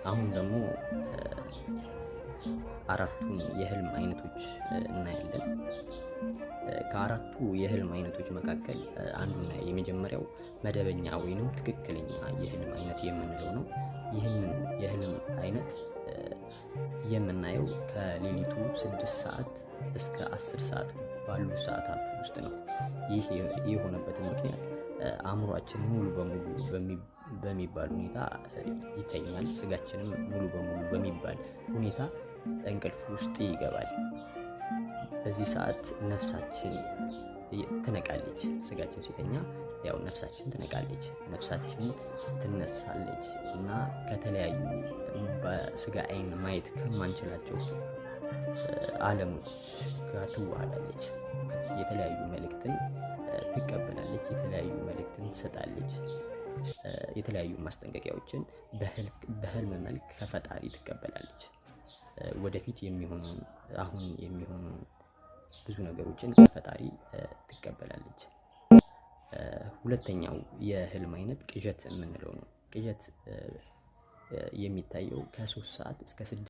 አሁን ደግሞ አራቱን የህልም አይነቶች እናያለን። ከአራቱ የህልም አይነቶች መካከል አንዱና የመጀመሪያው መደበኛ ወይንም ትክክለኛ የህልም አይነት የምንለው ነው። ይህንን የህልም አይነት የምናየው ከሌሊቱ 6 ሰዓት እስከ 10 ሰዓት ባሉ ሰዓታት ውስጥ ነው። ይህ የሆነበትን ምክንያት አእምሯችን ሙሉ በሙሉ በሚባል ሁኔታ ይተኛል። ስጋችንም ሙሉ በሙሉ በሚባል ሁኔታ እንቅልፍ ውስጥ ይገባል። በዚህ ሰዓት ነፍሳችን ትነቃለች። ስጋችን ሲተኛ ያው ነፍሳችን ትነቃለች፣ ነፍሳችን ትነሳለች እና ከተለያዩ በስጋ አይን ማየት ከማንችላቸው ዓለሞች ጋር ትዋሃዳለች። የተለያዩ መልእክትን ትቀበላለች፣ የተለያዩ መልእክትን ትሰጣለች። የተለያዩ ማስጠንቀቂያዎችን በህልም መልክ ከፈጣሪ ትቀበላለች። ወደፊት የሚሆኑ አሁን የሚሆኑ ብዙ ነገሮችን ከፈጣሪ ትቀበላለች። ሁለተኛው የህልም አይነት ቅዠት የምንለው ነው። ቅዠት የሚታየው ከ3 ሰዓት እስከ 6